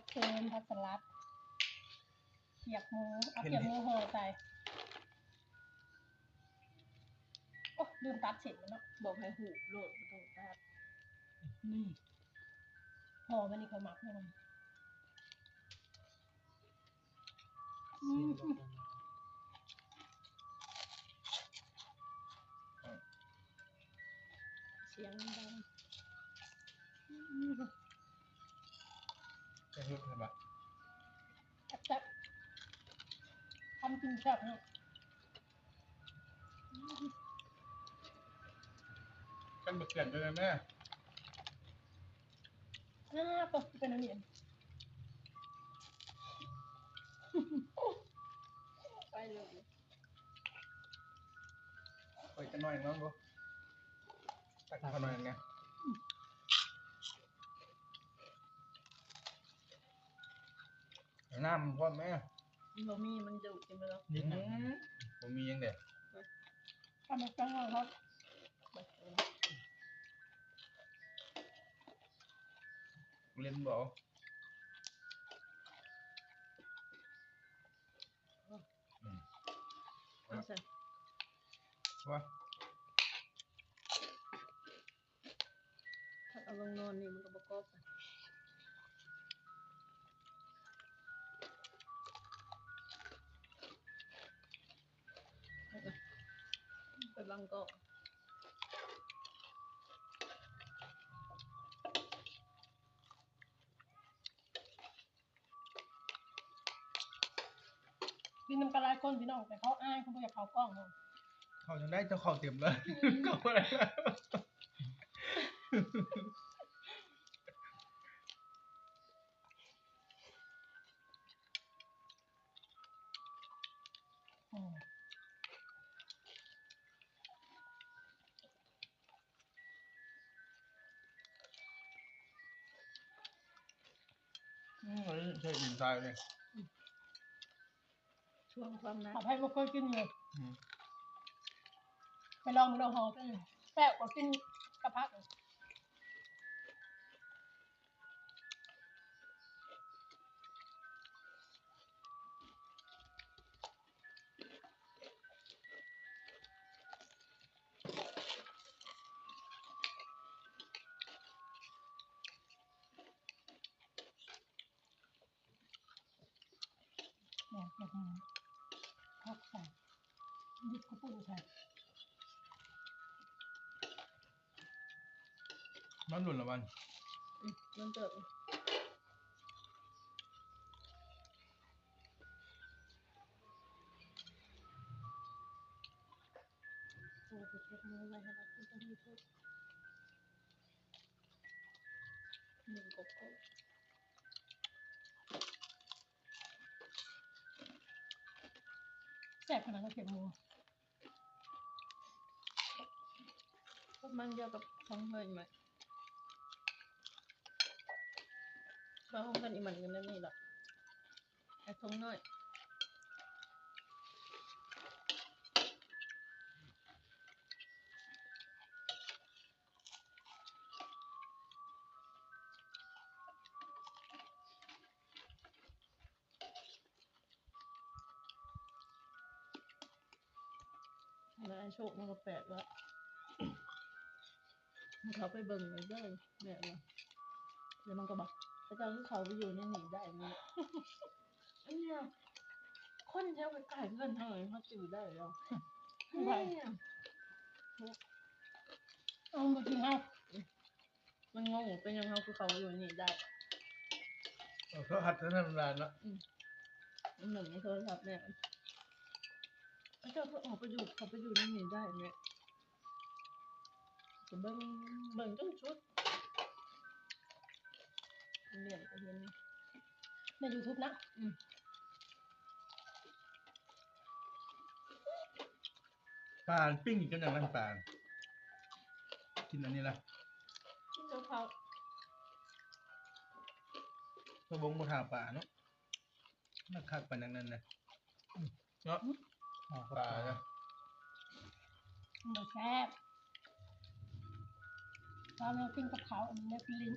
เค็มผัดสลัดเปียกหมูเอาเปียกหมูห่อใส่โอ้ลืมตัดเสร็จแล้วเนาะบอกให้หูโหลดมาตรงตัดนี่ห่อมันนี่เขาหมักให้มันเสียงดังจะฮึกใช่ปะแซ่บทำกินแซ่บเนาะกันบักเกิดเลยแม่ก็เป็นอันนี้ไปเลยไปกันหน่อยน้องดูตักกันหน่อยไงน้ำพ่อแม่เรามีมันดูกินไปแล้วนิดนึงผมมียังเด็กทำมาจังเลยครับเล่นบอกว่าถ้าเอาลงนอนนี่มันก็ประกอบไปบังก็กินน้ำกระไรคนพี่น้องแต่เขาอ้ายเขาไม่อยากเขากล้องเขาจะได้เจ้าของเต็มเลยก็อะไรใช่อินไซด์เลยช่วงความนะให้มาเคยกินอยู่ไปลองดูเราห่อกันแซ่บกว่ากินกระเพาะเนี่ยแบบนี้พักใส่ดิบข้าวปุ้นใส่มันหลุดละวันมันเติบเราจะเช็ดมือไว้ให้เราต้องมีทุกหนึ่งกบแซ่บขนาดเราเก็บมือมันเดียวกับของเฮยไหมบางห้องกันอีมันกันนั่นนี่หรอไอ้ทงน้อยแล้วไอ้โชคมันก็แปลกว่าเขาไปเบิ่งเลยได้เนี่ยว่าเดี๋ยวมันก็บอกพระเจ้าที่เขาไปอยู่ในหนีได้ไหมอันเนี้ยคนเที่ยวไปไก่เงินเท่าไหร่เขาจืดได้แล้วเนี่ยเอามากินเอามันงงเป็นยังเขาคือเขาอยู่นี่ได้เขาหัดจะทำงานแล้วมันหนึ่งในโทรศัพท์เนี่ยพระเจ้าเพิ่งออกไปอยู่เขาไปอยู่ในนี่ได้เนี่ยเบิ่งจนชุดเรียนก็เห็นใน YouTube นะปลาปิ้งอีกกันอย่างนั้นปลากินอันนี้ละกินเขากระบงบนหาปลาเนาะนักคักปลาอย่างนั้นเลยเนาะปลาเนาะมันแซ่บตอนเรากินกับเขาอันนี้เป็นลิ้น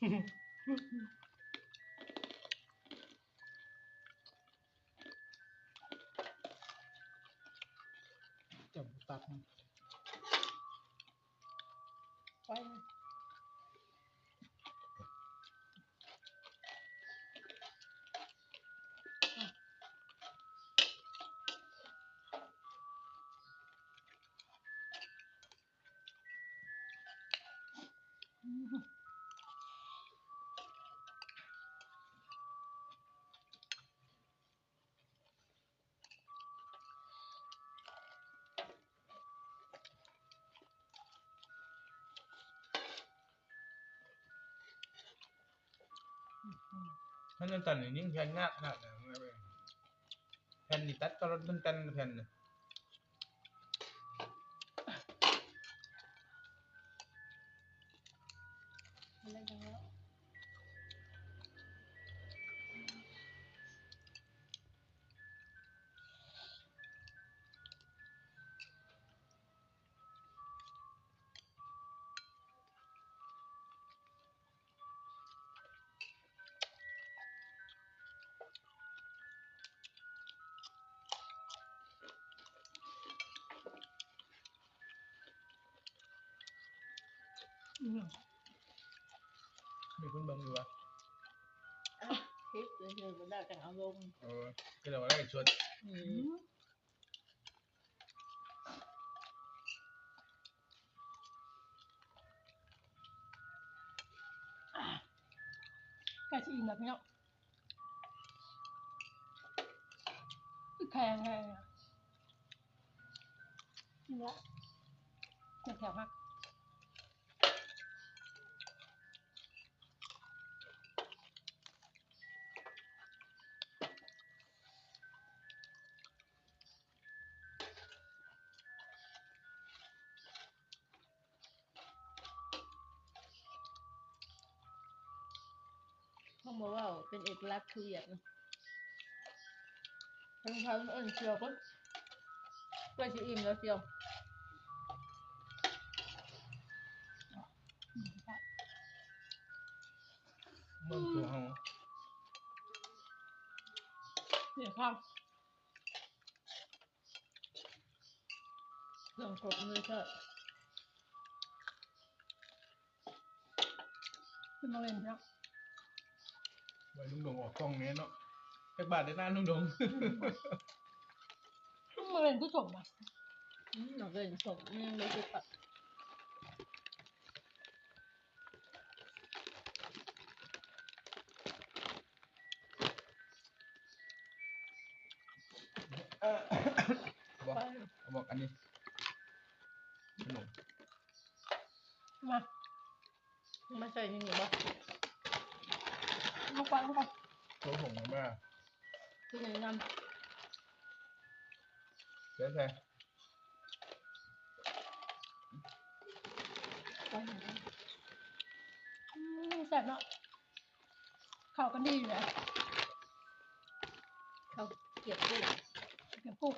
จับตัด ไปท่านอาจารย์นี่ยิ่งแผ่นงากขนาดนั้นเลยแผ่นนี่ตัดก็รถมันกันแผ่นน่ะ อะไรกันแล้วมีคนเบิ่งอยู่วะ คลิปเลยเธอก็ได้แต่เอาลง ก็เลยว่าได้ชวน กะชีอิ่มแบบนี้เนาะแข็งแข็งอ่ะนี่ละแถวฮักเขาบอกว่าเป็นเอกลักษณ์คืออย่างทั้งทั้งเอิญเชียวก็ไปชิอิ่มแล้วเชียว เบิ่งตัวเฮา เดี๋ยวข้าว เครื่องครบเลยเถอะ ขึ้นมาเล่นเนาะ ไว้ลุงดงออกกล้องนี้เนาะแค่บาทได้หน้าลุงดง ขึ้นมาเล่นก็จบอ่ะ หนูเกินสมยังไม่ได้ปัด บอกบอกอันนี้ขนม มา มาใส่นี่หนูบ่ ลูกไปลูกไป ตัวผงมาบ้า คือในน้ำ เดี๋ยวใส่ แซ่บเนาะข้าวกันดีอยู่เลย เขาเก็บกุ้ง เก็บกุ้ง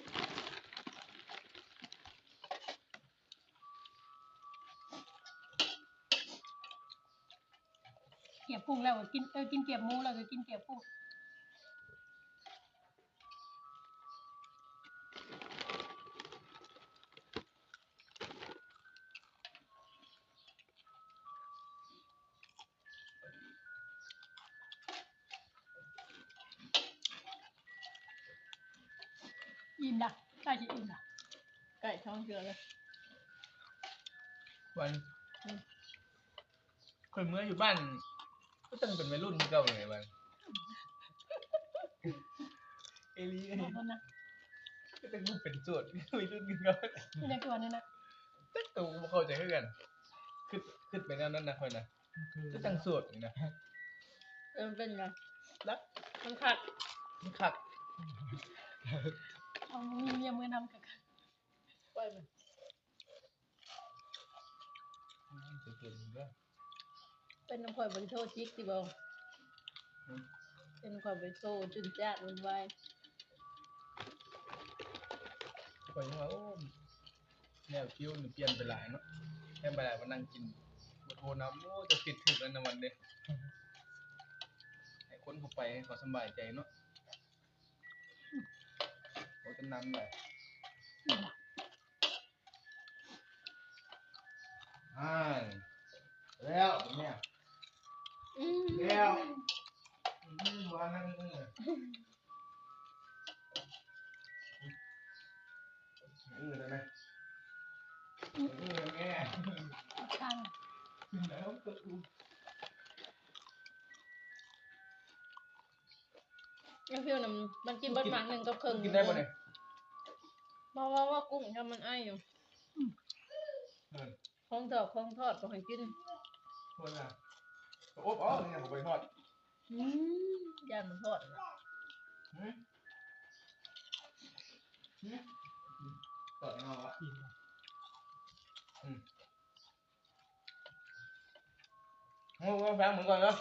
เก็บกุ้งแล้วก็กินกินเก็บหมูแล้วก็กินเก็บกุ้ง อิ่มละใกล้จะอิ่มละ ไก่ท้องเชือเลย วันคนเมื่ออยู่บ้านก็ตั้งเป็นวัยรุ่นเก่าเลยวันเอลี ขอบคุณนะ ก็ตั้งรูปเป็นโจทย์วัยรุ่นเก่า ที่ในตัวนี่นะ ตั้งตัวมาเข้าใจให้กันขึ้นไปนั่นนะค่อยนะก็ตั้งโจทย์นี่นะ มันเป็นไง รัก มันขัด มันขัด เอามีเมียมือนำกับ ปล่อยมัน จะเกิดมันก็ เป็นน้ำข่อยบริโภคจิกสิบองเป็นข่อยบริโภคจุนจ้ามันไว้ คอยว่าโอ้แนวคิ้วนี่เปลี่ยนไปหลายเนาะแค่ไปหลายมานั่งกิน โทรนำโอ้จะคิดถึงกันในวันเด้ให้คนเข้าไปให้เขาสบายใจเนาะเขาจะนำเลยแล้วเนี่ยแล้ววันนั้นเลยไหมแม่ ข้าง แล้วก็ ยังฟิวน่ะมันกินเบิดหมากหนึ่งกับครึ่ง กินได้ป่ะเนี่ย เพราะว่ากุ้งทำมันไอ้อยู่ของทอดก็ให้กิน ทวนอ่ะโอ๊บอ๋อนี่ผมไปทอด ย่านมันทอดน่ะ ทอดเอาอ่ะ กิน โอ้แพงเหมือนกันเนาะ